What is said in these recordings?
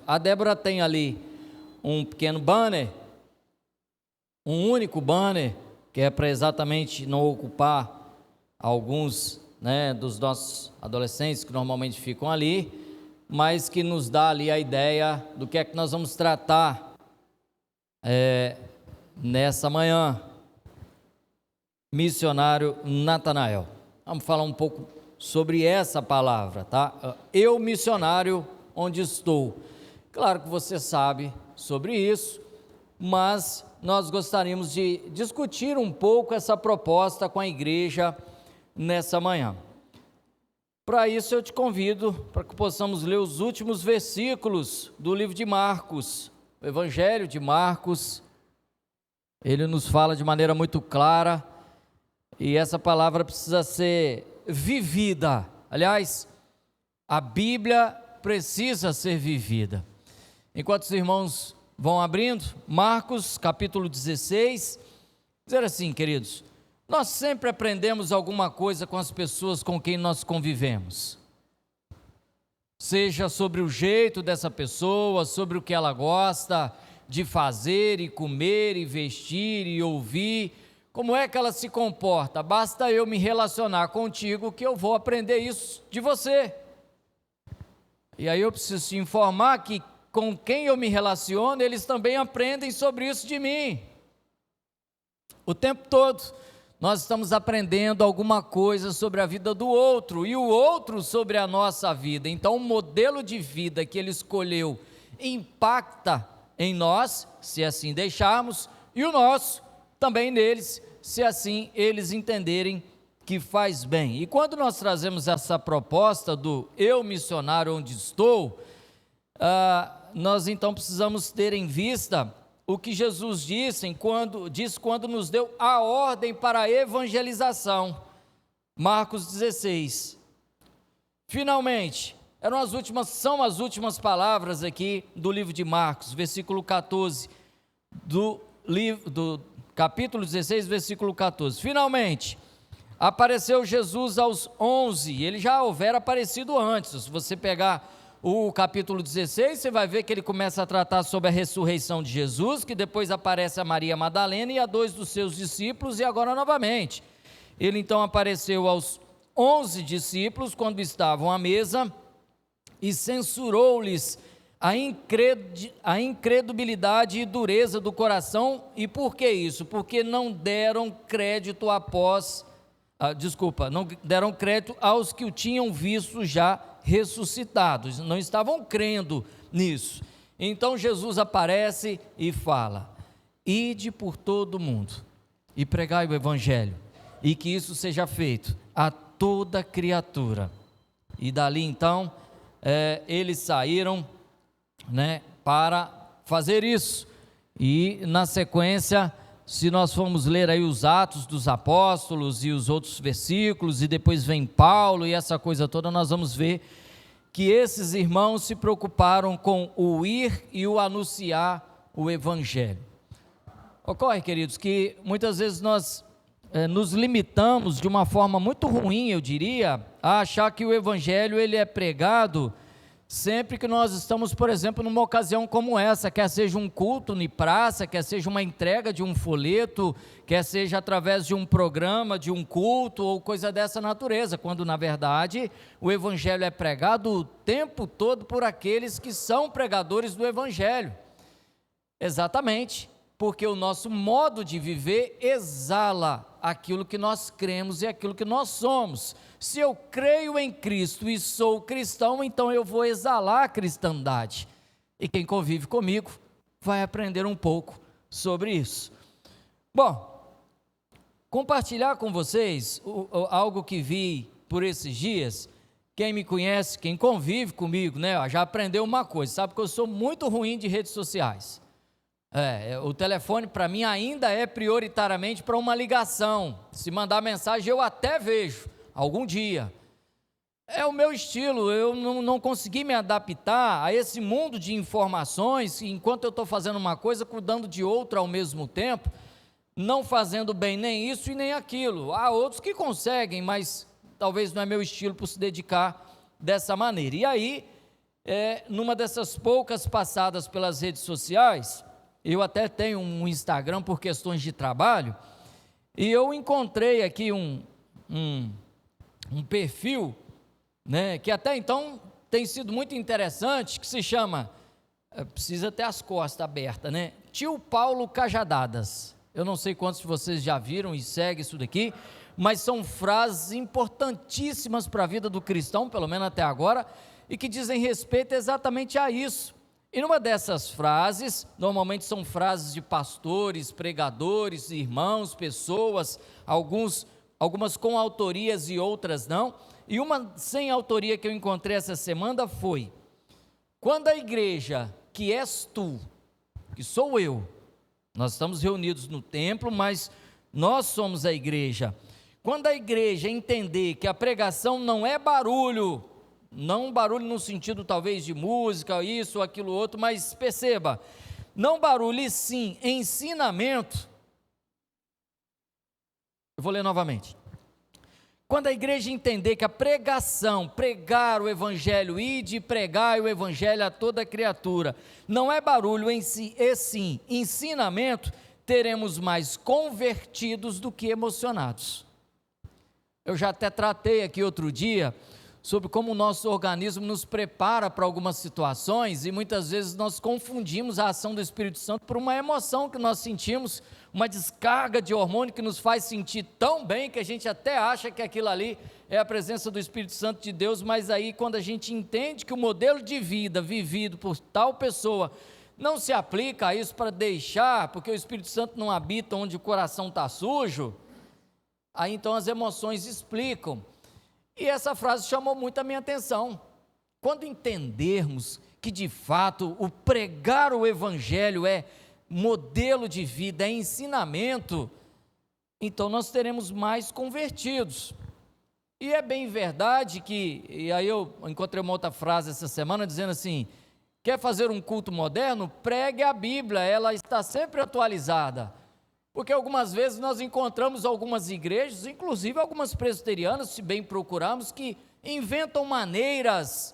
A Débora tem ali um pequeno banner, um único banner, que é para exatamente não ocupar alguns, dos nossos adolescentes que normalmente ficam ali, mas que nos dá ali a ideia do que é que nós vamos tratar nessa manhã. Missionário Natanael. Vamos falar um pouco sobre essa palavra, tá? Eu missionário onde estou. Claro que você sabe sobre isso, mas nós gostaríamos de discutir um pouco essa proposta com a igreja nessa manhã. Para isso eu te convido para que possamos ler os últimos versículos do livro de Marcos, o Evangelho de Marcos. Ele nos fala de maneira muito clara e essa palavra precisa ser vivida. Aliás, a Bíblia precisa ser vivida. Enquanto os irmãos vão abrindo, Marcos capítulo 16, dizer assim, queridos, nós sempre aprendemos alguma coisa com as pessoas com quem nós convivemos, seja sobre o jeito dessa pessoa, sobre o que ela gosta de fazer e comer e vestir e ouvir, como é que ela se comporta. Basta eu me relacionar contigo que eu vou aprender isso de você. E aí eu preciso te informar que com quem eu me relaciono, eles também aprendem sobre isso de mim. O tempo todo nós estamos aprendendo alguma coisa sobre a vida do outro e o outro sobre a nossa vida. Então o modelo de vida que ele escolheu impacta em nós, se assim deixarmos, e o nosso também neles, se assim eles entenderem que faz bem. E quando nós trazemos essa proposta do eu missionário onde estou, nós então precisamos ter em vista o que Jesus disse quando nos deu a ordem para a evangelização. Marcos 16. Finalmente, são as últimas palavras aqui do livro de Marcos, versículo 14, do capítulo 16, versículo 14. Finalmente, apareceu Jesus aos 11, ele já houvera aparecido antes. Se você pegar o capítulo 16, você vai ver que ele começa a tratar sobre a ressurreição de Jesus, que depois aparece a Maria Madalena e a 2 dos seus discípulos, e agora novamente. Ele então apareceu aos 11 discípulos, quando estavam à mesa, e censurou-lhes a incredulidade e dureza do coração. E por que isso? Porque não deram crédito não deram crédito aos que o tinham visto já ressuscitados, não estavam crendo nisso. Então Jesus aparece e fala: ide por todo o mundo e pregai o evangelho, e que isso seja feito a toda criatura. E dali então eles saíram para fazer isso. E na sequência, se nós formos ler aí os Atos dos Apóstolos e os outros versículos, e depois vem Paulo e essa coisa toda, nós vamos ver que esses irmãos se preocuparam com o ir e o anunciar o Evangelho. Ocorre, queridos, que muitas vezes nós nos limitamos de uma forma muito ruim, eu diria, a achar que o Evangelho ele é pregado sempre que nós estamos, por exemplo, numa ocasião como essa, quer seja um culto em praça, quer seja uma entrega de um folheto, quer seja através de um programa, de um culto ou coisa dessa natureza, quando na verdade o Evangelho é pregado o tempo todo por aqueles que são pregadores do Evangelho. Exatamente, porque o nosso modo de viver exala aquilo que nós cremos e aquilo que nós somos. Se eu creio em Cristo e sou cristão, então eu vou exalar a cristandade. E quem convive comigo vai aprender um pouco sobre isso. Bom, compartilhar com vocês algo que vi por esses dias. Quem me conhece, quem convive comigo, já aprendeu uma coisa, sabe que eu sou muito ruim de redes sociais. O telefone para mim ainda é prioritariamente para uma ligação. Se mandar mensagem eu até vejo algum dia. É o meu estilo, eu não consegui me adaptar a esse mundo de informações, enquanto eu estou fazendo uma coisa, cuidando de outra ao mesmo tempo, não fazendo bem nem isso e nem aquilo. Há outros que conseguem, mas talvez não é meu estilo por se dedicar dessa maneira. E aí, numa dessas poucas passadas pelas redes sociais, eu até tenho um Instagram por questões de trabalho, e eu encontrei aqui um perfil, né, que até então tem sido muito interessante, que se chama, precisa ter as costas abertas, né? Tio Paulo Cajadadas. Eu não sei quantos de vocês já viram e seguem isso daqui, mas são frases importantíssimas para a vida do cristão, pelo menos até agora, e que dizem respeito exatamente a isso. E numa dessas frases, normalmente são frases de pastores, pregadores, irmãos, pessoas, algumas com autorias e outras não, e uma sem autoria que eu encontrei essa semana foi: quando a igreja, que és tu, que sou eu, nós estamos reunidos no templo, mas nós somos a igreja, quando a igreja entender que a pregação não é barulho, não barulho no sentido talvez de música, isso, aquilo, outro, mas perceba, não barulho e sim ensinamento. Eu vou ler novamente. Quando a igreja entender que a pregação, pregar o evangelho, ide pregar o evangelho a toda criatura, não é barulho em si, e sim ensinamento, teremos mais convertidos do que emocionados. Eu já até tratei aqui outro dia sobre como o nosso organismo nos prepara para algumas situações, e muitas vezes nós confundimos a ação do Espírito Santo por uma emoção que nós sentimos, uma descarga de hormônio que nos faz sentir tão bem que a gente até acha que aquilo ali é a presença do Espírito Santo de Deus, mas aí quando a gente entende que o modelo de vida vivido por tal pessoa não se aplica a isso para deixar, porque o Espírito Santo não habita onde o coração está sujo, aí então as emoções explicam. E essa frase chamou muito a minha atenção. Quando entendermos que de fato o pregar o evangelho é modelo de vida, é ensinamento, então nós teremos mais convertidos. E é bem verdade que, e aí eu encontrei uma outra frase essa semana dizendo assim: quer fazer um culto moderno? Pregue a Bíblia, ela está sempre atualizada. Porque algumas vezes nós encontramos algumas igrejas, inclusive algumas presbiterianas, se bem procurarmos, que inventam maneiras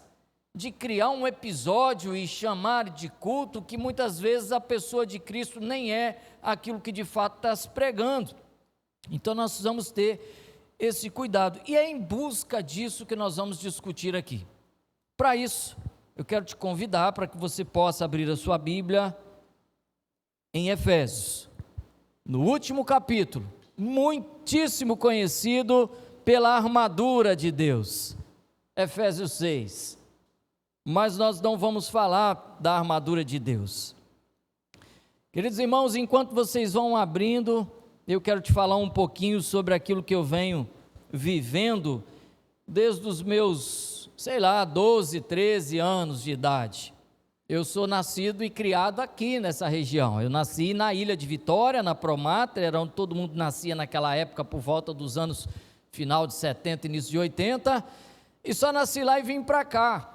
de criar um episódio e chamar de culto, que muitas vezes a pessoa de Cristo nem é aquilo que de fato está se pregando. Então nós precisamos ter esse cuidado, e é em busca disso que nós vamos discutir aqui. Para isso, eu quero te convidar para que você possa abrir a sua Bíblia em Efésios, no último capítulo, muitíssimo conhecido pela armadura de Deus, Efésios 6, mas nós não vamos falar da armadura de Deus. Queridos irmãos, enquanto vocês vão abrindo, eu quero te falar um pouquinho sobre aquilo que eu venho vivendo desde os meus, 12, 13 anos de idade. Eu sou nascido e criado aqui nessa região. Eu nasci na Ilha de Vitória, na Promátria, era onde todo mundo nascia naquela época, por volta dos anos final de 70, início de 80, e só nasci lá e vim para cá.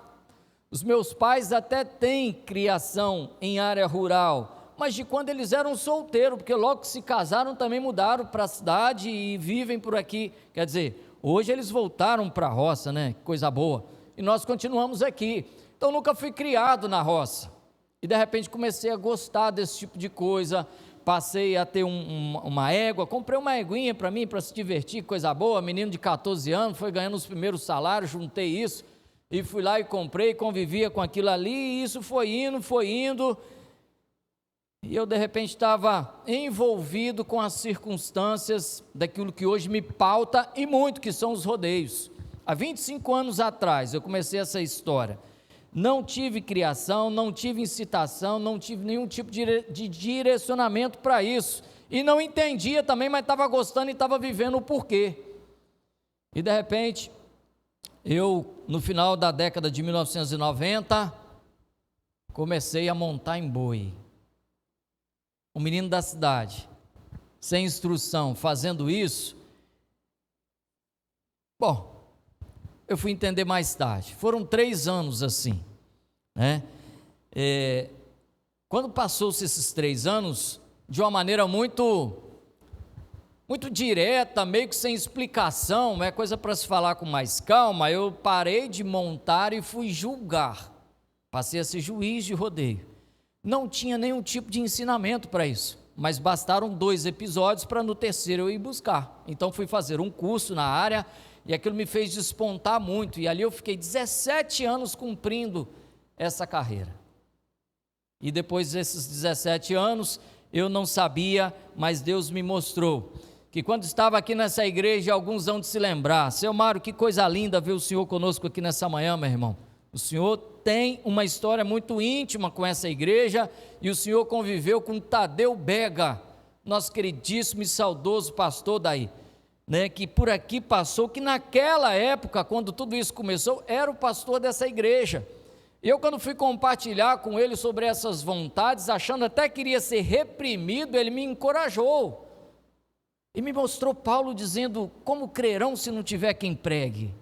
Os meus pais até têm criação em área rural, mas de quando eles eram solteiros, porque logo que se casaram também mudaram para a cidade e vivem por aqui. Quer dizer, hoje eles voltaram para a roça, né? Coisa boa. E nós continuamos aqui. Então nunca fui criado na roça, e de repente comecei a gostar desse tipo de coisa, passei a ter uma égua, comprei uma eguinha para mim, para se divertir, coisa boa, menino de 14 anos, foi ganhando os primeiros salários, juntei isso, e fui lá e comprei, convivia com aquilo ali, e isso foi indo, e eu de repente estava envolvido com as circunstâncias daquilo que hoje me pauta, e muito, que são os rodeios. Há 25 anos atrás eu comecei essa história. Não tive criação, não tive incitação, não tive nenhum tipo de direcionamento para isso, e não entendia também, mas estava gostando e estava vivendo o porquê. E de repente, eu no final da década de 1990, comecei a montar em boi. Um menino da cidade, sem instrução, fazendo isso. Bom, eu fui entender mais tarde, foram 3 anos assim, né? Quando passou-se esses 3 anos, de uma maneira muito direta, meio que sem explicação, é coisa para se falar com mais calma, eu parei de montar e fui julgar. Passei a ser juiz de rodeio. Não tinha nenhum tipo de ensinamento para isso, mas bastaram 2 episódios para no terceiro eu ir buscar. Então fui fazer um curso na área e aquilo me fez despontar muito. E ali eu fiquei 17 anos cumprindo essa carreira. E depois desses 17 anos, eu não sabia, mas Deus me mostrou que quando estava aqui nessa igreja, alguns vão de se lembrar. Seu Mário, que coisa linda ver o senhor conosco aqui nessa manhã, meu irmão. O senhor tem uma história muito íntima com essa igreja e o senhor conviveu com Tadeu Bega, nosso queridíssimo e saudoso pastor daí, né, que por aqui passou, que naquela época, quando tudo isso começou, era o pastor dessa igreja. Eu, quando fui compartilhar com ele sobre essas vontades, achando até que iria ser reprimido, ele me encorajou e me mostrou Paulo dizendo: como crerão se não tiver quem pregue?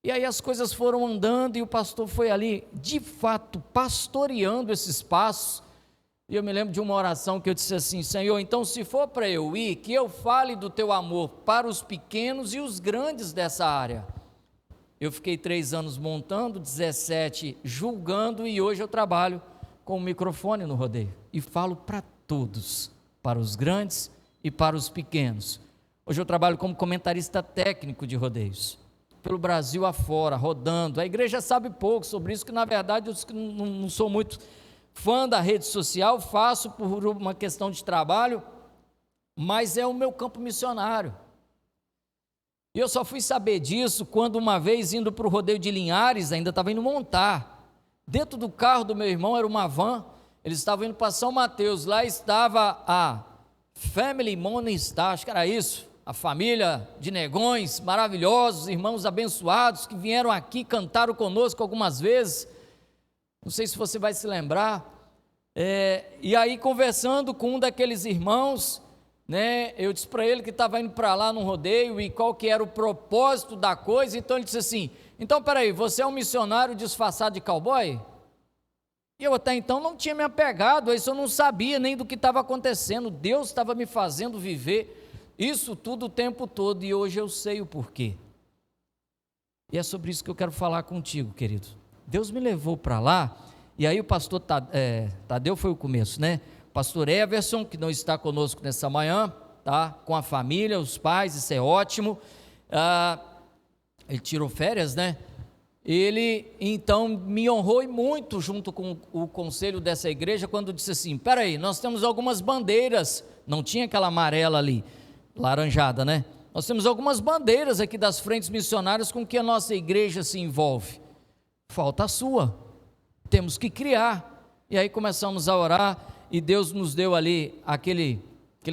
E aí as coisas foram andando e o pastor foi ali, de fato, pastoreando esses passos. E eu me lembro de uma oração que eu disse assim: Senhor, então se for para eu ir, que eu fale do teu amor para os pequenos e os grandes dessa área. Eu fiquei 3 anos montando, 17 julgando, e hoje eu trabalho com o microfone no rodeio e falo para todos, para os grandes e para os pequenos. Hoje eu trabalho como comentarista técnico de rodeios, pelo Brasil afora, rodando. A igreja sabe pouco sobre isso, que na verdade eu não sou muito fã da rede social, faço por uma questão de trabalho, mas é o meu campo missionário. E eu só fui saber disso quando uma vez indo para o rodeio de Linhares, ainda estava indo montar, dentro do carro do meu irmão era uma van, eles estavam indo para São Mateus, lá estava a Family Money Star, acho que era isso, a família de Negões, maravilhosos, irmãos abençoados, que vieram aqui, cantaram conosco algumas vezes, não sei se você vai se lembrar, e aí conversando com um daqueles irmãos, né, eu disse para ele que estava indo para lá num rodeio e qual que era o propósito da coisa. Então ele disse assim: então peraí, você é um missionário disfarçado de cowboy? E eu até então não tinha me apegado a isso, eu não sabia nem do que estava acontecendo. Deus estava me fazendo viver isso tudo o tempo todo e hoje eu sei o porquê. E é sobre isso que eu quero falar contigo, querido. Deus me levou para lá e aí o pastor Tadeu foi o começo, né? Pastor Everson, que não está conosco nessa manhã, tá? Com a família, os pais, isso é ótimo. Ele tirou férias, né? Ele então me honrou muito junto com o conselho dessa igreja quando disse assim: peraí, nós temos algumas bandeiras, não tinha aquela amarela ali, laranjada, né? Nós temos algumas bandeiras aqui das frentes missionárias com que a nossa igreja se envolve. Falta a sua, temos que criar. E aí começamos a orar. E Deus nos deu ali aquele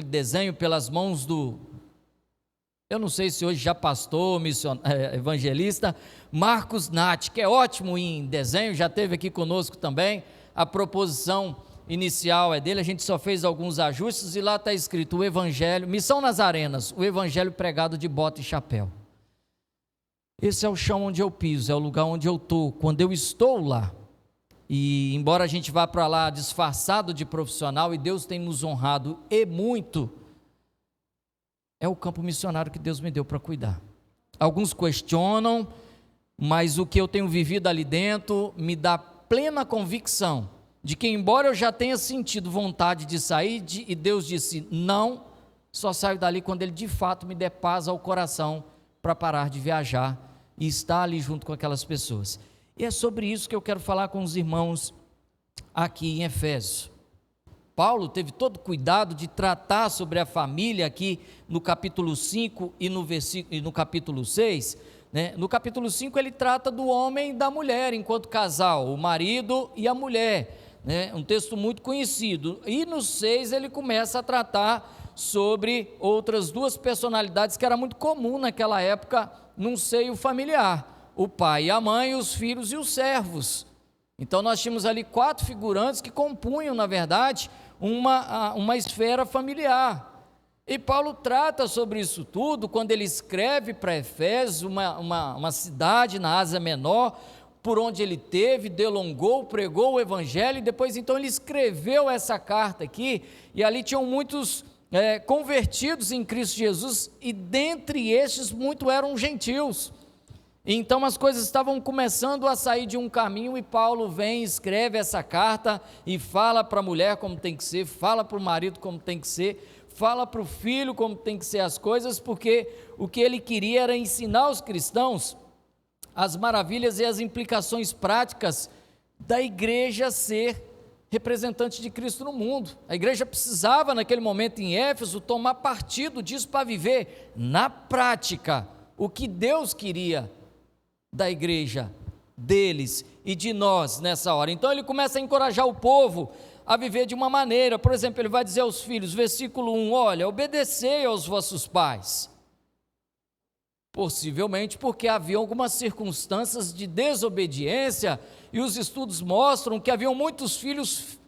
desenho pelas mãos eu não sei se hoje já pastor, evangelista, Marcos Nath, que é ótimo em desenho, já esteve aqui conosco também. A proposição inicial é dele, a gente só fez alguns ajustes e lá está escrito o Evangelho, Missão Nazarenas, o Evangelho pregado de bota e chapéu. Esse é o chão onde eu piso, é o lugar onde eu estou, quando eu estou lá. E embora a gente vá para lá disfarçado de profissional, e Deus tem nos honrado e muito, é o campo missionário que Deus me deu para cuidar. Alguns questionam, mas o que eu tenho vivido ali dentro me dá plena convicção de que, embora eu já tenha sentido vontade de sair, e Deus disse não, só saio dali quando Ele de fato me der paz ao coração para parar de viajar e estar ali junto com aquelas pessoas. E é sobre isso que eu quero falar com os irmãos aqui em Efésios. Paulo teve todo cuidado de tratar sobre a família aqui no capítulo 5 e no capítulo 6. Né? No capítulo 5 ele trata do homem e da mulher enquanto casal, o marido e a mulher. Né? Um texto muito conhecido. E no 6 ele começa a tratar sobre outras 2 personalidades que era muito comum naquela época num seio familiar. O pai e a mãe, os filhos e os servos. Então nós tínhamos ali 4 figurantes que compunham, na verdade, uma esfera familiar. E Paulo trata sobre isso tudo quando ele escreve para Efésios, uma cidade na Ásia Menor, por onde ele teve, delongou, pregou o evangelho, e depois então ele escreveu essa carta aqui, e ali tinham muitos convertidos em Cristo Jesus, e dentre estes muitos eram gentios. Então as coisas estavam começando a sair de um caminho, e Paulo vem, escreve essa carta e fala para a mulher como tem que ser, fala para o marido como tem que ser, fala para o filho como tem que ser as coisas, porque o que ele queria era ensinar os cristãos as maravilhas e as implicações práticas da igreja ser representante de Cristo no mundo. A igreja precisava, naquele momento em Éfeso, tomar partido disso para viver na prática o que Deus queria da igreja, deles e de nós nessa hora. Então ele começa a encorajar o povo a viver de uma maneira. Por exemplo, ele vai dizer aos filhos, versículo 1, olha, obedecei aos vossos pais. Possivelmente porque havia algumas circunstâncias de desobediência, e os estudos mostram que haviam muitos filhos,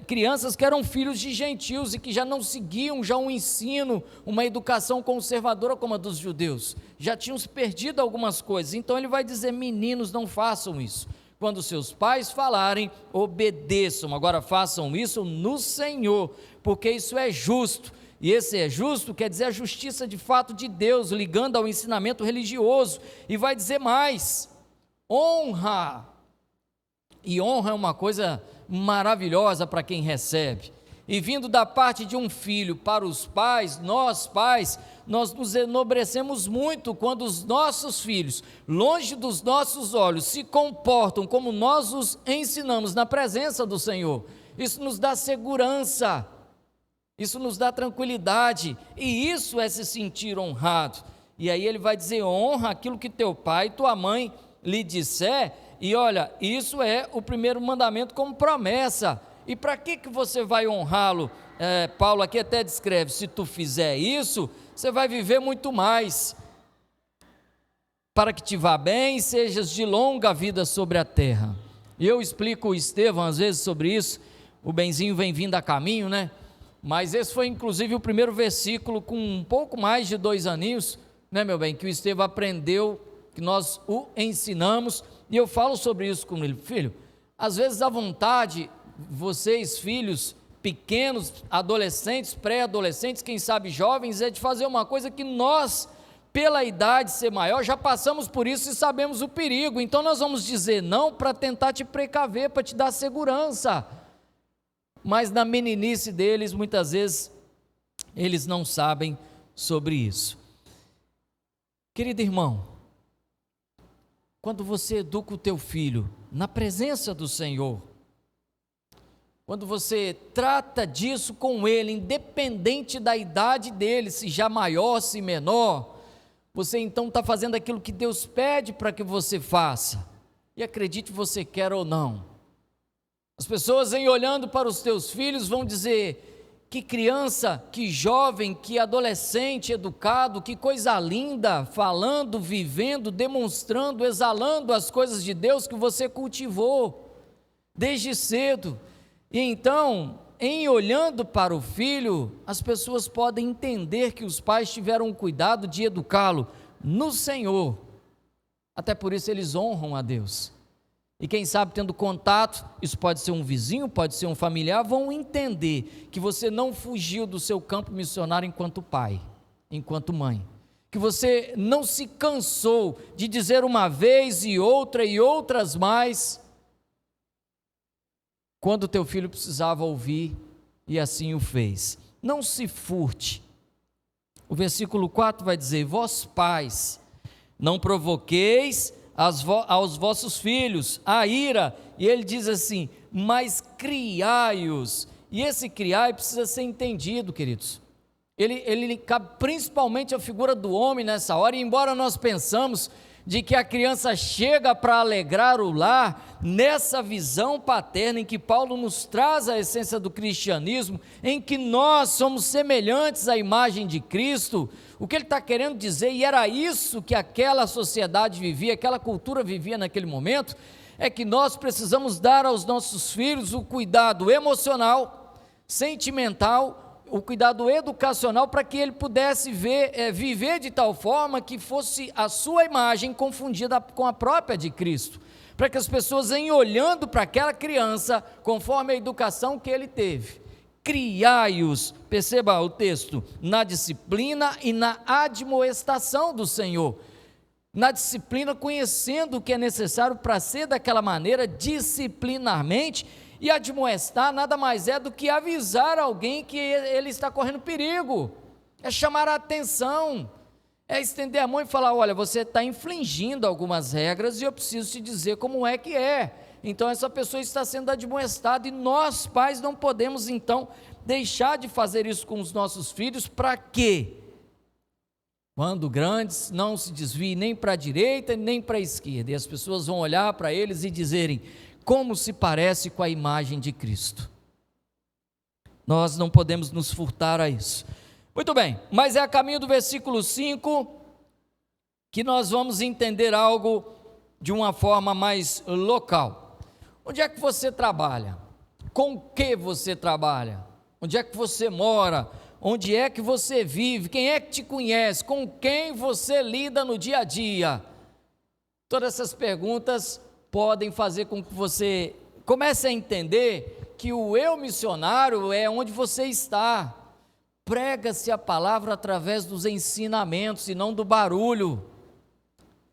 crianças que eram filhos de gentios e que já não seguiam já um ensino, uma educação conservadora como a dos judeus, já tinham se perdido algumas coisas. Então ele vai dizer, meninos, não façam isso, quando seus pais falarem, obedeçam, agora façam isso no Senhor, porque isso é justo. E esse é justo quer dizer a justiça de fato de Deus, ligando ao ensinamento religioso. E vai dizer mais, honra, e honra é uma coisa maravilhosa para quem recebe, e vindo da parte de um filho para os pais, nós nos enobrecemos muito quando os nossos filhos, longe dos nossos olhos, se comportam como nós os ensinamos na presença do Senhor. Isso nos dá segurança, isso nos dá tranquilidade, e isso é se sentir honrado. E aí ele vai dizer, honra aquilo que teu pai e tua mãe lhe disser. E olha, isso é o primeiro mandamento como promessa. E para que você vai honrá-lo? Paulo aqui até descreve, se tu fizer isso, você vai viver muito mais, para que te vá bem e sejas de longa vida sobre a terra. E eu explico o Estevão às vezes sobre isso, o Benzinho vem vindo a caminho, né? Mas esse foi inclusive o primeiro versículo com um pouco mais de 2 aninhos, né, meu bem, que o Estevão aprendeu, que nós o ensinamos. E eu falo sobre isso com ele, filho, às vezes a vontade, vocês filhos pequenos, adolescentes, pré-adolescentes, quem sabe jovens, é de fazer uma coisa que nós, pela idade ser maior, já passamos por isso e sabemos o perigo. Então nós vamos dizer não para tentar te precaver, para te dar segurança. Mas na meninice deles, muitas vezes, eles não sabem sobre isso. Querido irmão, quando você educa o teu filho na presença do Senhor, quando você trata disso com ele, independente da idade dele, se já maior, se menor, você então está fazendo aquilo que Deus pede para que você faça, e acredite você quer ou não. As pessoas em olhando para os teus filhos vão dizer, que criança, que jovem, que adolescente educado, que coisa linda, falando, vivendo, demonstrando, exalando as coisas de Deus que você cultivou desde cedo. E então, em olhando para o filho, as pessoas podem entender que os pais tiveram o cuidado de educá-lo no Senhor. Até por isso eles honram a Deus. E quem sabe tendo contato, isso pode ser um vizinho, pode ser um familiar, vão entender que você não fugiu do seu campo missionário enquanto pai, enquanto mãe. Que você não se cansou de dizer uma vez e outras mais, quando teu filho precisava ouvir, e assim o fez. Não se furte. O versículo 4 vai dizer, vós pais, não provoqueis aos vossos filhos a ira, e ele diz assim, mas criai-os. E esse criai precisa ser entendido, queridos. Ele cabe principalmente a figura do homem nessa hora, e embora nós pensamos de que a criança chega para alegrar o lar, nessa visão paterna em que Paulo nos traz a essência do cristianismo, em que nós somos semelhantes à imagem de Cristo, o que ele está querendo dizer, e era isso que aquela sociedade vivia, aquela cultura vivia naquele momento, é que nós precisamos dar aos nossos filhos o cuidado emocional, sentimental, o cuidado educacional, para que ele pudesse viver de tal forma que fosse a sua imagem confundida com a própria de Cristo, para que as pessoas, em olhando para aquela criança, conforme a educação que ele teve, criai-os, perceba o texto, na disciplina e na admoestação do Senhor. na disciplina, conhecendo o que é necessário para ser daquela maneira, disciplinarmente, e admoestar nada mais é do que avisar alguém que ele está correndo perigo, é chamar a atenção, é estender a mão e falar: olha, você está infringindo algumas regras e eu preciso te dizer como é que é. Então essa pessoa está sendo admoestada, e nós, pais, não podemos então deixar de fazer isso com os nossos filhos. Para quê? Quando grandes, não se desviem nem para a direita nem para a esquerda, e as pessoas vão olhar para eles e dizerem: como se parece com a imagem de Cristo. Nós não podemos nos furtar a isso. Muito bem, mas é a caminho do versículo 5 que nós vamos entender algo de uma forma mais local. Onde é que você trabalha? Com que você trabalha? Onde é que você mora? Onde é que você vive? Quem é que te conhece? Com quem você lida no dia a dia? Todas essas perguntas podem fazer com que você comece a entender que o eu missionário é onde você está. Prega-se a palavra através dos ensinamentos e não do barulho.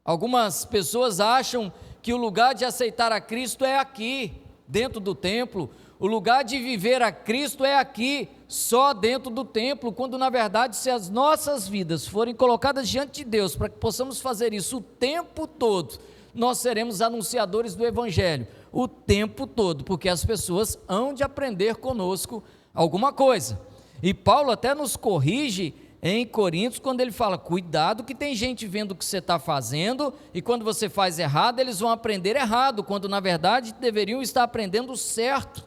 Algumas pessoas acham que o lugar de aceitar a Cristo é aqui, dentro do templo. O lugar de viver a Cristo é aqui, só dentro do templo, quando na verdade, se as nossas vidas forem colocadas diante de Deus, para que possamos fazer isso o tempo todo, nós seremos anunciadores do Evangelho, o tempo todo, porque as pessoas hão de aprender conosco alguma coisa. E Paulo até nos corrige em Coríntios, quando ele fala: cuidado que tem gente vendo o que você está fazendo, e quando você faz errado, eles vão aprender errado, quando na verdade deveriam estar aprendendo certo,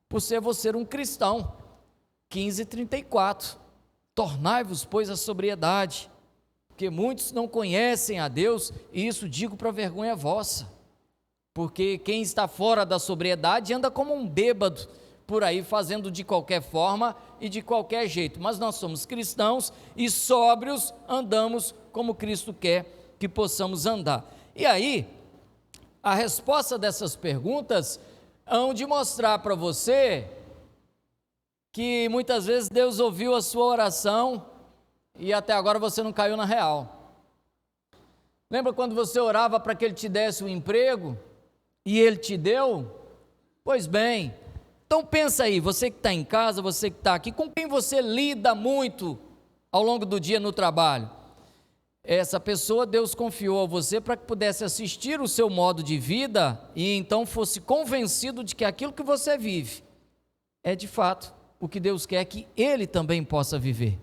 por ser você um cristão. 15:34, tornai-vos, pois, a sobriedade, porque muitos não conhecem a Deus, e isso digo para vergonha vossa, porque quem está fora da sobriedade anda como um bêbado, por aí fazendo de qualquer forma e de qualquer jeito, mas nós somos cristãos e sóbrios andamos como Cristo quer que possamos andar. E aí, a resposta dessas perguntas hão de mostrar para você que muitas vezes Deus ouviu a sua oração e até agora você não caiu na real. Lembra quando você orava para que Ele te desse um emprego e Ele te deu? Pois bem, então pensa aí, você que está em casa, você que está aqui, com quem você lida muito ao longo do dia no trabalho? Essa pessoa Deus confiou a você para que pudesse assistir o seu modo de vida e então fosse convencido de que aquilo que você vive é de fato o que Deus quer que ele também possa viver.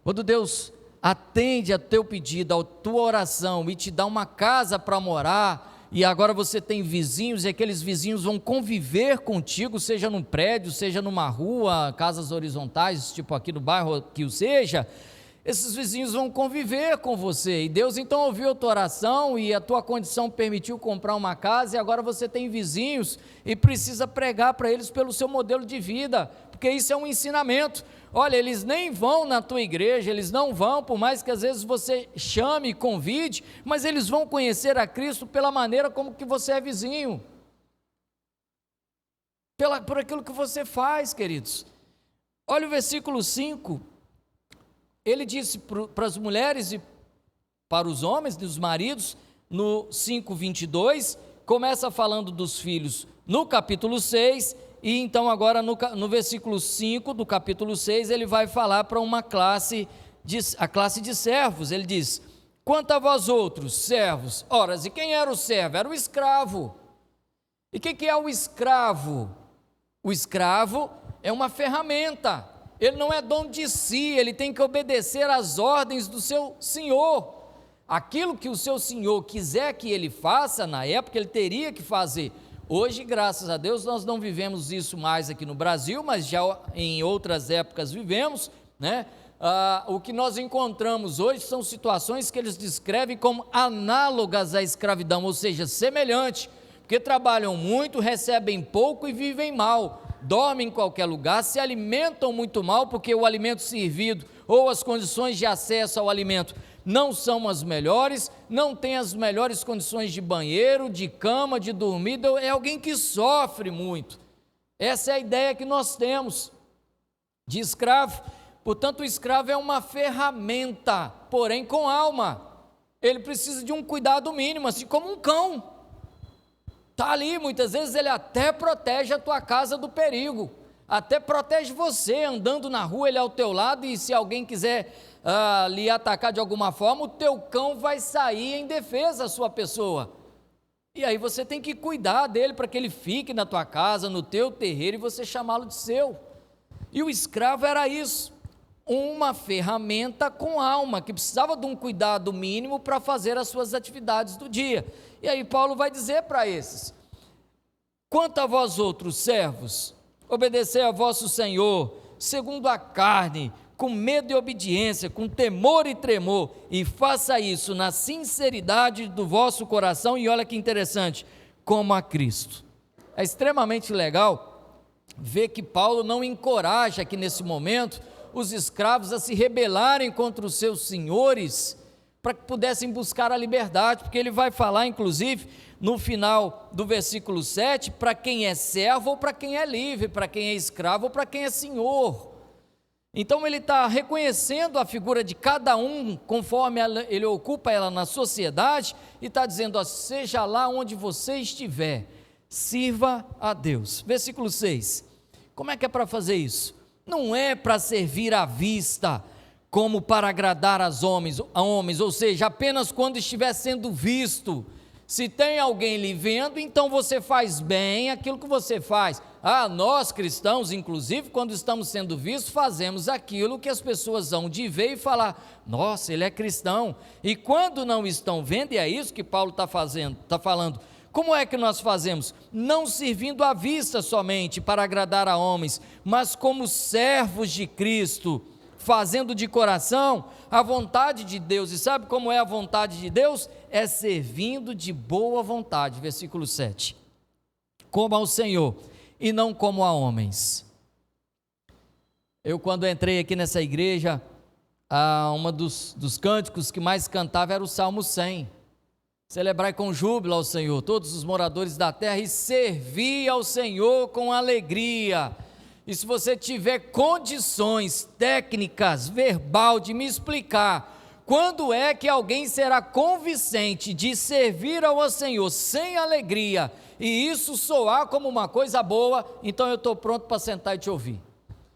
Quando Deus atende a teu pedido, a tua oração e te dá uma casa para morar, e agora você tem vizinhos, e aqueles vizinhos vão conviver contigo, seja num prédio, seja numa rua, casas horizontais, tipo aqui no bairro que o seja, esses vizinhos vão conviver com você, e Deus então ouviu a tua oração, e a tua condição permitiu comprar uma casa, e agora você tem vizinhos, e precisa pregar para eles pelo seu modelo de vida, porque isso é um ensinamento. Olha, eles nem vão na tua igreja, eles não vão, por mais que às vezes você chame e convide, mas eles vão conhecer a Cristo pela maneira como que você é vizinho, por aquilo que você faz, queridos. Olha o versículo 5, ele disse para as mulheres e para os homens, dos maridos, no 5:22, começa falando dos filhos no capítulo 6, e então agora no versículo 5 do capítulo 6, ele vai falar para uma classe, a classe de servos. Ele diz: quanto a vós outros, servos, ora, e quem era o servo? Era o escravo. E o que é o escravo? O escravo é uma ferramenta, ele não é dono de si, ele tem que obedecer às ordens do seu senhor. Aquilo que o seu senhor quiser que ele faça, na época ele teria que fazer. Hoje, graças a Deus, nós não vivemos isso mais aqui no Brasil, mas já em outras épocas vivemos, né? O que nós encontramos hoje são situações que eles descrevem como análogas à escravidão, ou seja, semelhante, porque trabalham muito, recebem pouco e vivem mal, dormem em qualquer lugar, se alimentam muito mal, porque o alimento servido ou as condições de acesso ao alimento não são as melhores, não tem as melhores condições de banheiro, de cama, de dormida, é alguém que sofre muito. Essa é a ideia que nós temos de escravo. Portanto, o escravo é uma ferramenta, porém com alma. ele precisa de um cuidado mínimo, assim como um cão. Está ali, muitas vezes ele até protege a tua casa do perigo, até protege você, andando na rua, ele é ao teu lado, e se alguém quiser lhe atacar de alguma forma, o teu cão vai sair em defesa da sua pessoa. E aí você tem que cuidar dele para que ele fique na tua casa, no teu terreiro, e você chamá-lo de seu. E o escravo era isso, uma ferramenta com alma, que precisava de um cuidado mínimo para fazer as suas atividades do dia. E aí Paulo vai dizer para esses: quanto a vós outros servos, obedecei a vosso Senhor, segundo a carne, com medo e obediência, com temor e tremor, e faça isso na sinceridade do vosso coração, e olha que interessante, como a Cristo. É extremamente legal ver que Paulo não encoraja aqui nesse momento os escravos a se rebelarem contra os seus senhores, para que pudessem buscar a liberdade, porque ele vai falar inclusive no final do versículo 7, para quem é servo ou para quem é livre, para quem é escravo ou para quem é senhor. Então ele está reconhecendo a figura de cada um, conforme ele ocupa ela na sociedade, e está dizendo: ó, seja lá onde você estiver, sirva a Deus. Versículo 6, como é que é para fazer isso? Não é para servir à vista, como para agradar a homens, ou seja, apenas quando estiver sendo visto. Se tem alguém lhe vendo, então você faz bem aquilo que você faz. Nós cristãos, inclusive, quando estamos sendo vistos, fazemos aquilo que as pessoas vão de ver e falar: nossa, ele é cristão. E quando não estão vendo, e é isso que Paulo está falando, como é que nós fazemos? Não servindo à vista somente para agradar a homens, mas como servos de Cristo, fazendo de coração a vontade de Deus. E sabe como é a vontade de Deus? É servindo de boa vontade. Versículo 7, como ao Senhor e não como a homens. Eu, quando entrei aqui nessa igreja, uma dos cânticos que mais cantava era o Salmo 100, celebrai com júbilo ao Senhor todos os moradores da terra, e servir ao Senhor com alegria. E se você tiver condições técnicas, verbal, de me explicar quando é que alguém será convincente de servir ao Senhor sem alegria, e isso soar como uma coisa boa, então eu estou pronto para sentar e te ouvir.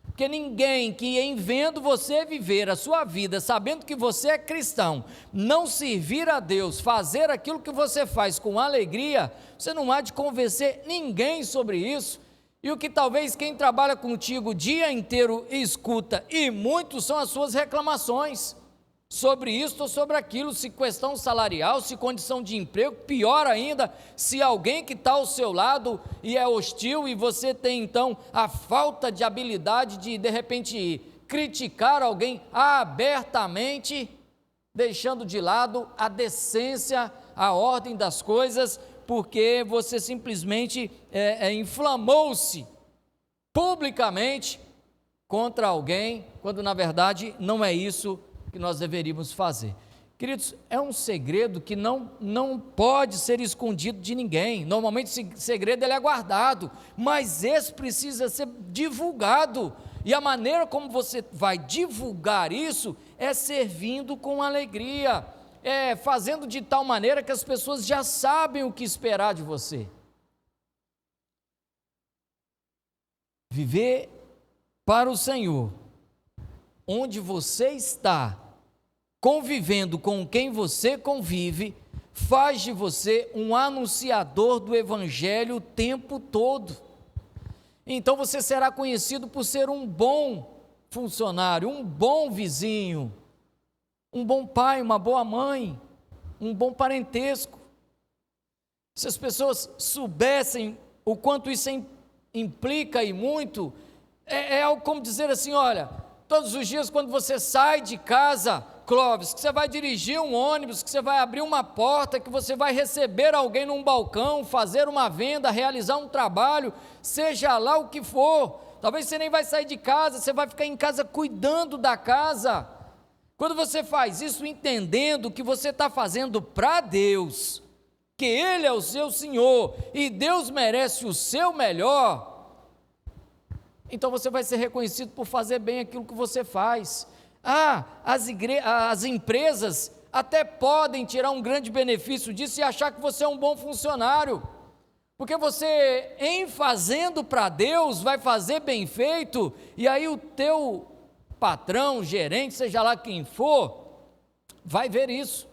Porque ninguém que, em vendo você viver a sua vida, sabendo que você é cristão, não servir a Deus, fazer aquilo que você faz com alegria, você não há de convencer ninguém sobre isso. E o que talvez quem trabalha contigo o dia inteiro escuta, e muitos, são as suas reclamações sobre isso ou sobre aquilo, se questão salarial, se condição de emprego, pior ainda, se alguém que está ao seu lado e é hostil, e você tem então a falta de habilidade de repente criticar alguém abertamente, deixando de lado a decência, a ordem das coisas, porque você simplesmente inflamou-se publicamente contra alguém, quando na verdade não é isso que nós deveríamos fazer. Queridos, é um segredo que não pode ser escondido de ninguém. Normalmente esse segredo ele é guardado, mas esse precisa ser divulgado, e a maneira como você vai divulgar isso é servindo com alegria, fazendo de tal maneira que as pessoas já sabem o que esperar de você. Viver para o Senhor, onde você está, convivendo com quem você convive, faz de você um anunciador do Evangelho o tempo todo. Então você será conhecido por ser um bom funcionário, um bom vizinho, um bom pai, uma boa mãe, um bom parentesco. Se as pessoas soubessem o quanto isso implica, e muito, é algo como dizer assim: olha, todos os dias quando você sai de casa, Clóvis, que você vai dirigir um ônibus, que você vai abrir uma porta, que você vai receber alguém num balcão, fazer uma venda, realizar um trabalho, seja lá o que for, talvez você nem vai sair de casa, você vai ficar em casa cuidando da casa. Quando você faz isso entendendo que você está fazendo para Deus, que Ele é o seu Senhor, e Deus merece o seu melhor, então você vai ser reconhecido por fazer bem aquilo que você faz. As empresas até podem tirar um grande benefício disso e achar que você é um bom funcionário, porque você, em fazendo para Deus, vai fazer bem feito, e aí o teu patrão, gerente, seja lá quem for, vai ver isso,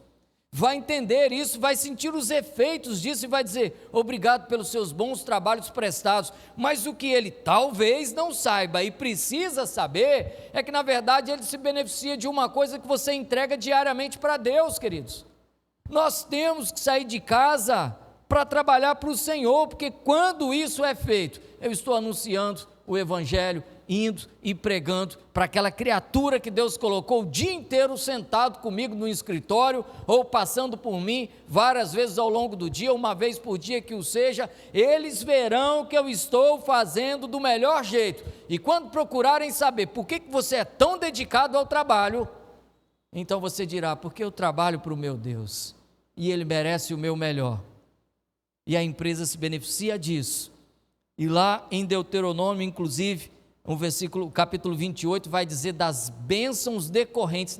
vai entender isso, vai sentir os efeitos disso e vai dizer, obrigado pelos seus bons trabalhos prestados, mas o que ele talvez não saiba e precisa saber, é que na verdade ele se beneficia de uma coisa que você entrega diariamente para Deus, queridos. Nós temos que sair de casa para trabalhar para o Senhor, porque quando isso é feito, eu estou anunciando o Evangelho, indo e pregando para aquela criatura que Deus colocou o dia inteiro sentado comigo no escritório, ou passando por mim várias vezes ao longo do dia, uma vez por dia que o seja, eles verão que eu estou fazendo do melhor jeito, e quando procurarem saber por que você é tão dedicado ao trabalho, então você dirá, porque eu trabalho para o meu Deus, e Ele merece o meu melhor, e a empresa se beneficia disso. E lá em Deuteronômio, inclusive, capítulo 28, vai dizer das bênçãos decorrentes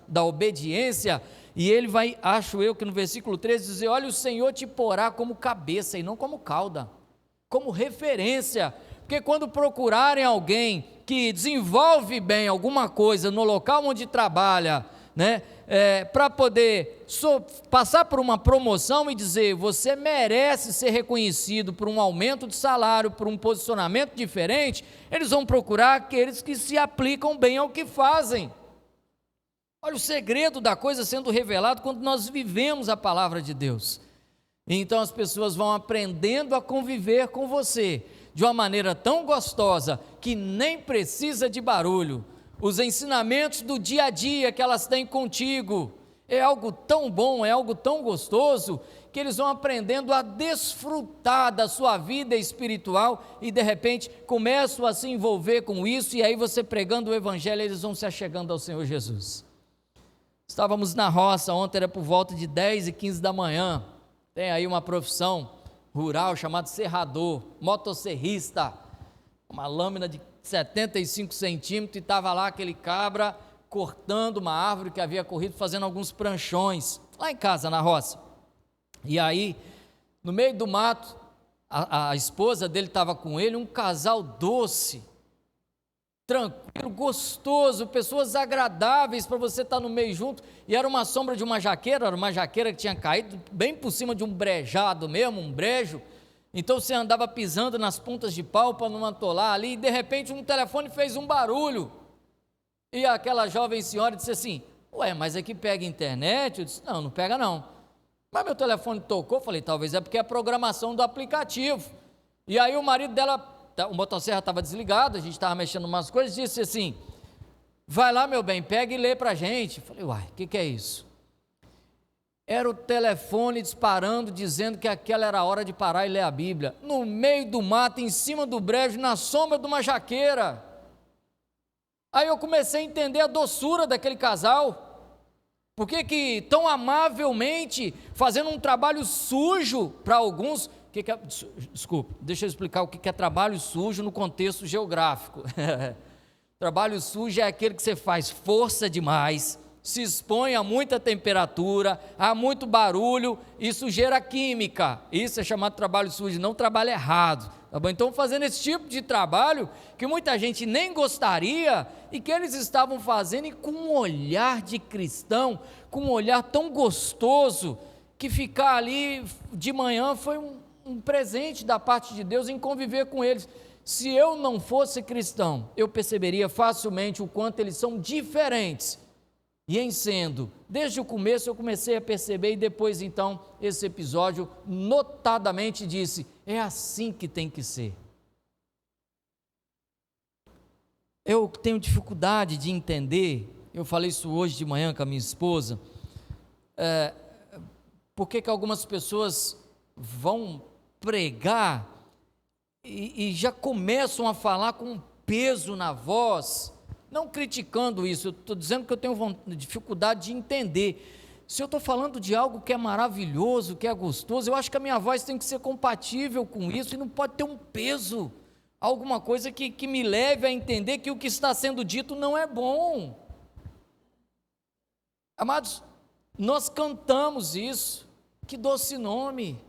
da obediência, e ele vai, acho eu que no versículo 13, dizer, olha, o Senhor te porá como cabeça e não como cauda, como referência, porque quando procurarem alguém que desenvolve bem alguma coisa no local onde trabalha, para poder passar por uma promoção e dizer, você merece ser reconhecido por um aumento de salário, por um posicionamento diferente, eles vão procurar aqueles que se aplicam bem ao que fazem. Olha o segredo da coisa sendo revelado quando nós vivemos a palavra de Deus. Então as pessoas vão aprendendo a conviver com você de uma maneira tão gostosa que nem precisa de barulho. Os ensinamentos do dia a dia que elas têm contigo, é algo tão bom, é algo tão gostoso, que eles vão aprendendo a desfrutar da sua vida espiritual, e de repente começam a se envolver com isso, e aí você pregando o Evangelho, eles vão se achegando ao Senhor Jesus. Estávamos na roça, ontem era por volta de 10h15 da manhã, tem aí uma profissão rural chamada serrador, motosserrista, uma lâmina de 75 centímetros, e estava lá aquele cabra cortando uma árvore que havia corrido, fazendo alguns pranchões, lá em casa, na roça. E aí, no meio do mato, a esposa dele estava com ele, um casal doce, tranquilo, gostoso, pessoas agradáveis para você estar no meio junto, e era uma sombra de uma jaqueira, era uma jaqueira que tinha caído bem por cima de um brejado mesmo, um brejo. Então você andava pisando nas pontas de pau para não atolar ali, e de repente um telefone fez um barulho, e aquela jovem senhora disse assim, ué, mas aqui pega internet? Eu disse, não, não pega não, mas meu telefone tocou. Falei, talvez é porque é a programação do aplicativo. E aí o marido dela, o motosserra estava desligado, a gente estava mexendo em umas coisas, disse assim, vai lá meu bem, pega e lê para a gente. Falei, uai, o que é isso? Era o telefone disparando, dizendo que aquela era a hora de parar e ler a Bíblia, no meio do mato, em cima do brejo, na sombra de uma jaqueira. Aí eu comecei a entender a doçura daquele casal, por que tão amavelmente, fazendo um trabalho sujo para alguns, desculpa, deixa eu explicar o que é trabalho sujo no contexto geográfico. Trabalho sujo é aquele que você faz força demais, se expõe a muita temperatura, a muito barulho e sujeira química. Isso é chamado de trabalho sujo, não trabalho errado, tá bom? Então fazendo esse tipo de trabalho que muita gente nem gostaria, e que eles estavam fazendo, e com um olhar de cristão, com um olhar tão gostoso, que ficar ali de manhã foi um presente da parte de Deus em conviver com eles. Se eu não fosse cristão, eu perceberia facilmente o quanto eles são diferentes. E em sendo, desde o começo eu comecei a perceber, e depois então, esse episódio notadamente disse, é assim que tem que ser. Eu tenho dificuldade de entender, eu falei isso hoje de manhã com a minha esposa, por que algumas pessoas vão pregar e já começam a falar com um peso na voz, não criticando isso, eu estou dizendo que eu tenho dificuldade de entender. Se eu estou falando de algo que é maravilhoso, que é gostoso, eu acho que a minha voz tem que ser compatível com isso, e não pode ter um peso, alguma coisa que me leve a entender que o que está sendo dito não é bom. Amados, Nós cantamos isso, que doce nome,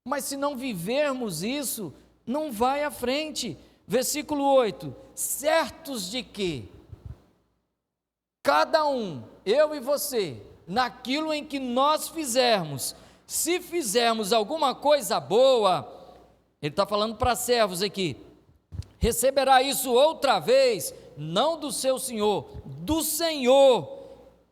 mas se não vivermos isso, não vai à frente. Versículo 8: certos de que cada um, eu e você, naquilo em que nós fizermos, se fizermos alguma coisa boa, ele está falando para servos aqui, receberá isso outra vez, não do seu senhor, do Senhor.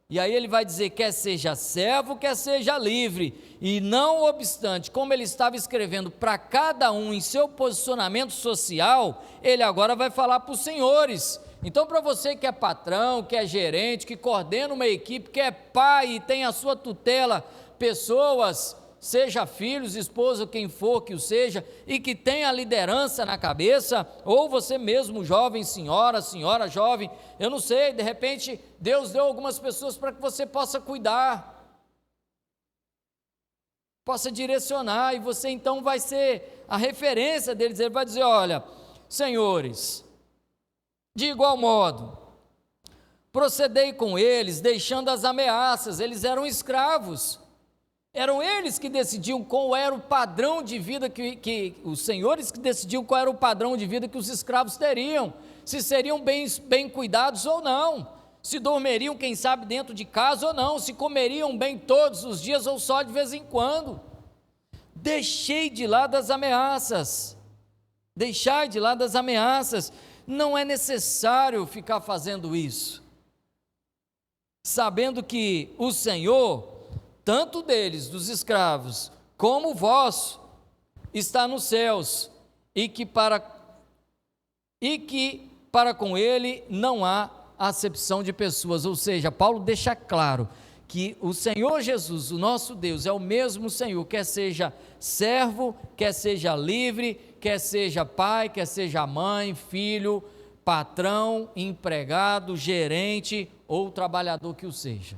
E aí ele vai dizer, quer seja servo, quer seja livre, e não obstante, como ele estava escrevendo para cada um em seu posicionamento social, ele agora vai falar para os senhores. Então, para você que é patrão, que é gerente, que coordena uma equipe, que é pai e tem a sua tutela, pessoas, seja filhos, esposa, quem for que o seja, e que tem a liderança na cabeça, ou você mesmo, jovem, senhora jovem, eu não sei, de repente Deus deu algumas pessoas para que você possa cuidar, possa direcionar, e você então vai ser a referência deles. Ele vai dizer, olha, senhores, de igual modo, procedei com eles, deixando as ameaças. Eles eram escravos, eram eles que decidiam qual era o padrão de vida que os senhores que decidiam qual era o padrão de vida que os escravos teriam, se seriam bem cuidados ou não, se dormiriam, quem sabe, dentro de casa ou não, se comeriam bem todos os dias ou só de vez em quando. Deixei de lado as ameaças, deixai de lado as ameaças, não é necessário ficar fazendo isso, sabendo que o Senhor, tanto deles, dos escravos, como o vosso, está nos céus, e que para com ele não há acepção de pessoas. Ou seja, Paulo deixa claro que o Senhor Jesus, o nosso Deus, é o mesmo Senhor, quer seja servo, quer seja livre, quer seja pai, quer seja mãe, filho, patrão, empregado, gerente ou trabalhador que o seja.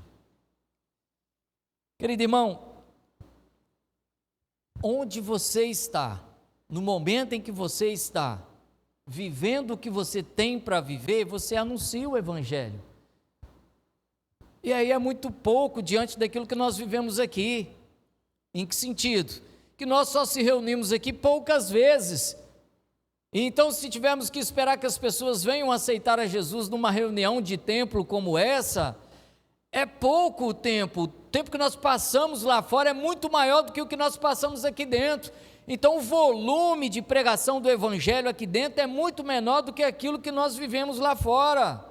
Querido irmão, onde você está, no momento em que você está, vivendo o que você tem para viver, você anuncia o Evangelho. E aí é muito pouco diante daquilo que nós vivemos aqui. Em que sentido? Que nós só se reunimos aqui poucas vezes. E então, se tivermos que esperar que as pessoas venham aceitar a Jesus numa reunião de templo como essa, é pouco o tempo que nós passamos lá fora é muito maior do que o que nós passamos aqui dentro. Então o volume de pregação do Evangelho aqui dentro é muito menor do que aquilo que nós vivemos lá fora.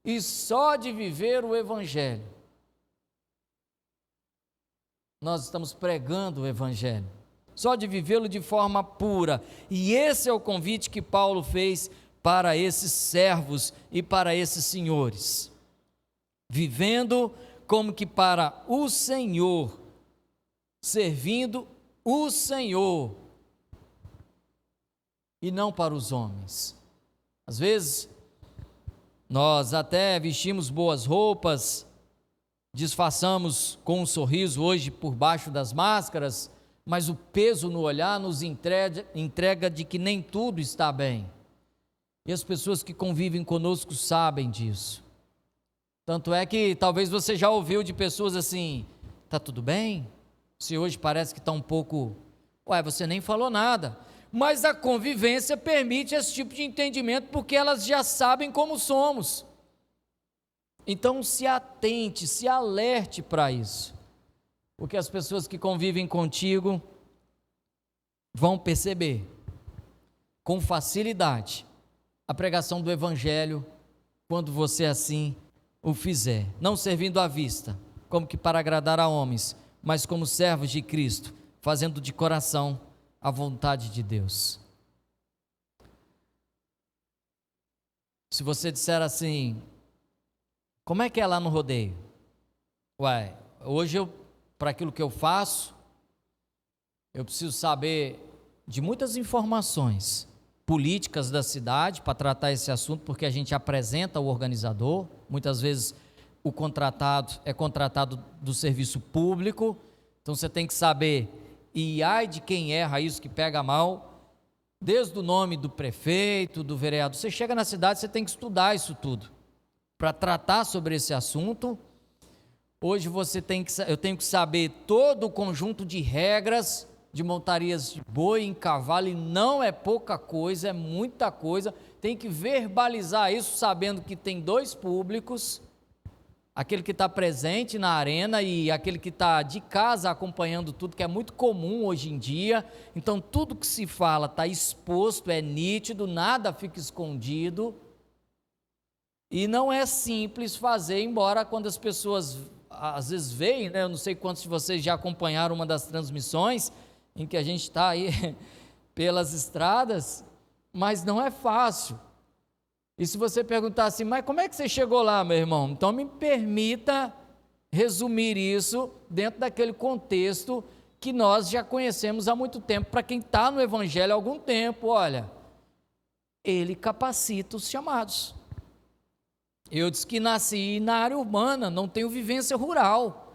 E só de viver o Evangelho, nós estamos pregando o Evangelho, só de vivê-lo de forma pura. E esse é o convite que Paulo fez para esses servos e para esses senhores, vivendo como que para o Senhor, servindo o Senhor, e não para os homens. Às vezes, nós até vestimos boas roupas, disfarçamos com um sorriso hoje por baixo das máscaras, mas o peso no olhar nos entrega de que nem tudo está bem. E as pessoas que convivem conosco sabem disso. Tanto é que talvez você já ouviu de pessoas assim, tá tudo bem? Se hoje parece que está um pouco, você nem falou nada. Mas a convivência permite esse tipo de entendimento, porque elas já sabem como somos. Então se atente, se alerte para isso, porque as pessoas que convivem contigo vão perceber com facilidade a pregação do Evangelho, quando você assim o fizer, não servindo à vista, como que para agradar a homens, mas como servos de Cristo, fazendo de coração a vontade de Deus. Se você disser assim, como é que é lá no rodeio? Hoje para aquilo que eu faço, eu preciso saber de muitas informações políticas da cidade para tratar esse assunto, porque a gente apresenta o organizador, muitas vezes o contratado é contratado do serviço público, então você tem que saber, e ai de quem erra isso, que pega mal, desde o nome do prefeito, do vereador. Você chega na cidade, você tem que estudar isso tudo, para tratar sobre esse assunto, Hoje eu tenho que saber todo o conjunto de regras de montarias de boi em cavalo, e não é pouca coisa, é muita coisa. Tem que verbalizar isso sabendo que tem dois públicos, aquele que está presente na arena e aquele que está de casa acompanhando tudo, que é muito comum hoje em dia. Então tudo que se fala está exposto, é nítido, nada fica escondido, e não é simples fazer, embora quando as pessoas às vezes veem, né? Eu não sei quantos de vocês já acompanharam uma das transmissões em que a gente está aí pelas estradas, mas não é fácil. E se você perguntar assim, mas como é que você chegou lá, meu irmão? Então me permita resumir isso dentro daquele contexto que nós já conhecemos há muito tempo. Para quem está no Evangelho há algum tempo, olha, ele capacita os chamados. Eu disse que nasci na área urbana, não tenho vivência rural,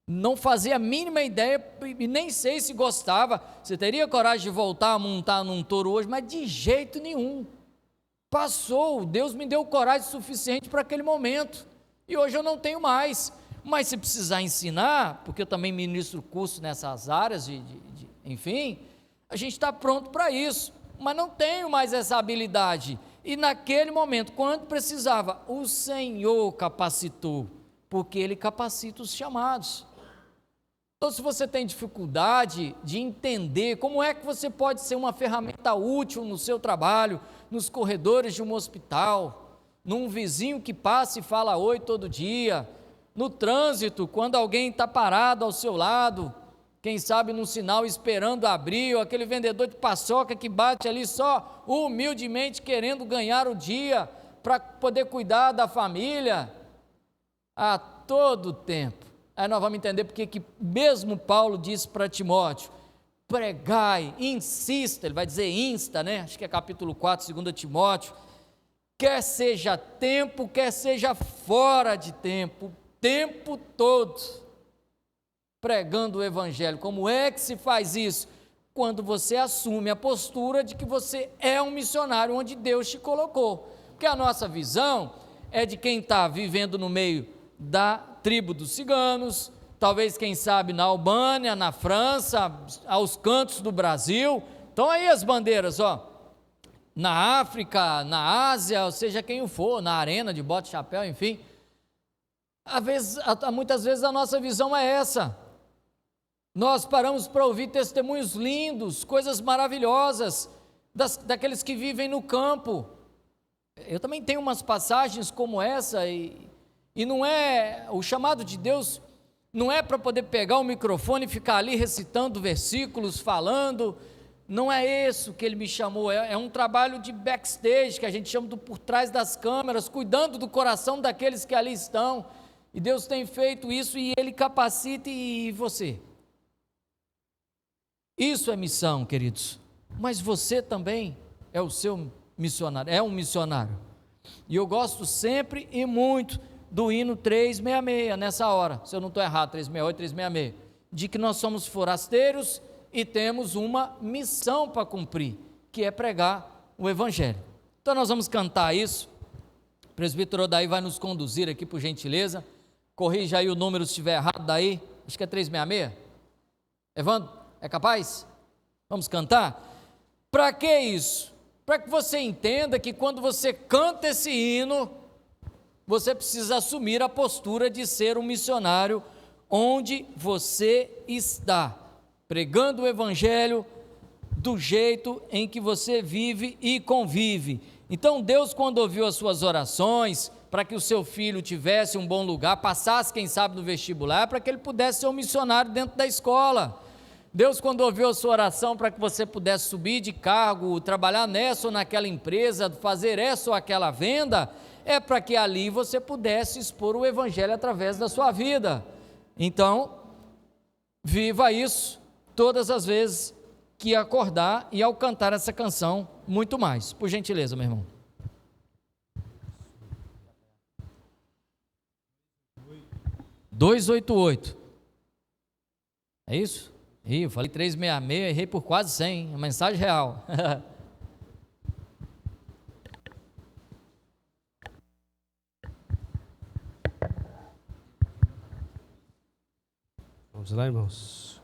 não fazia a mínima ideia e nem sei se gostava. Você teria coragem de voltar a montar num touro hoje? Mas de jeito nenhum. Passou, Deus me deu coragem suficiente para aquele momento, e hoje eu não tenho mais. Mas se precisar ensinar, porque eu também ministro curso nessas áreas, enfim, a gente está pronto para isso, mas não tenho mais essa habilidade. E naquele momento, quando precisava, o Senhor capacitou, porque Ele capacita os chamados. Então, se você tem dificuldade de entender como é que você pode ser uma ferramenta útil no seu trabalho, nos corredores de um hospital, num vizinho que passa e fala oi todo dia, no trânsito, quando alguém está parado ao seu lado, quem sabe num sinal esperando abrir, ou aquele vendedor de paçoca que bate ali só humildemente querendo ganhar o dia para poder cuidar da família, a todo tempo. Aí nós vamos entender porque que mesmo Paulo disse para Timóteo, pregai, insista, ele vai dizer insta, né? Acho que é capítulo 4, 2 Timóteo, quer seja tempo, quer seja fora de tempo, o tempo todo, pregando o Evangelho. Como é que se faz isso? Quando você assume a postura de que você é um missionário onde Deus te colocou, porque a nossa visão é de quem está vivendo no meio da tribo dos ciganos, talvez quem sabe na Albânia, na França, aos cantos do Brasil. Então aí as bandeiras, ó, na África, na Ásia, ou seja quem for, na arena de bota e chapéu, enfim. Muitas vezes a nossa visão é essa. Nós paramos para ouvir testemunhos lindos, coisas maravilhosas, daqueles que vivem no campo. Eu também tenho umas passagens como essa, e não é, o chamado de Deus não é para poder pegar o microfone e ficar ali recitando versículos, falando, não é isso que Ele me chamou, é um trabalho de backstage, que a gente chama do por trás das câmeras, cuidando do coração daqueles que ali estão, e Deus tem feito isso, e Ele capacita, e você? Isso é missão, queridos, mas você também é o seu missionário, é um missionário, e eu gosto sempre e muito do hino 366, nessa hora, se eu não estou errado, 368, 366, de que nós somos forasteiros e temos uma missão para cumprir, que é pregar o Evangelho. Então nós vamos cantar isso, o presbítero Odaí vai nos conduzir aqui por gentileza, corrija aí o número se estiver errado daí, acho que é 366, Evandro, é capaz? Vamos cantar? Para que isso? Para que você entenda que quando você canta esse hino, você precisa assumir a postura de ser um missionário onde você está, pregando o Evangelho do jeito em que você vive e convive. Então Deus, quando ouviu as suas orações, para que o seu filho tivesse um bom lugar, passasse quem sabe no vestibular, para que ele pudesse ser um missionário dentro da escola. Deus, quando ouviu a sua oração para que você pudesse subir de cargo, trabalhar nessa ou naquela empresa, fazer essa ou aquela venda, é para que ali você pudesse expor o Evangelho através da sua vida. Então, viva isso todas as vezes que acordar e ao cantar essa canção, muito mais. Por gentileza, meu irmão. 288. É isso? Eu falei 366, errei por quase 100, hein? A mensagem real. Vamos lá, irmãos.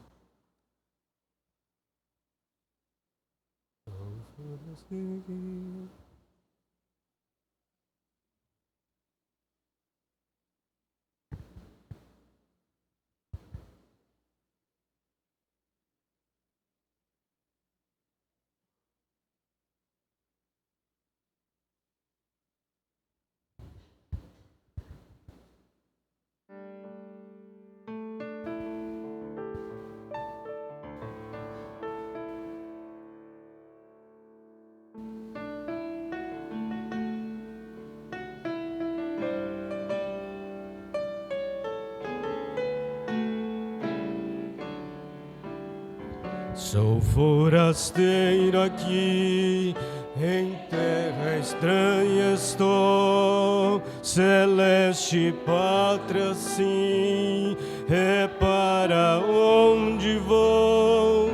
Sou forasteiro aqui, em terra estranha estou, celeste pátria sim, é para onde vou,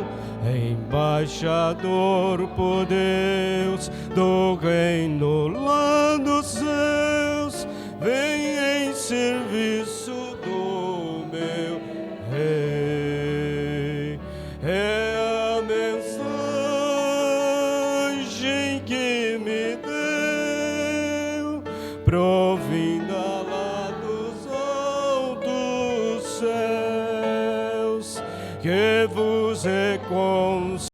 embaixador por Deus, do reino lá dos céus, vem em serviço do meu Rei. É a mensagem que me deu, provinda lá dos altos céus, que vos reconcilia.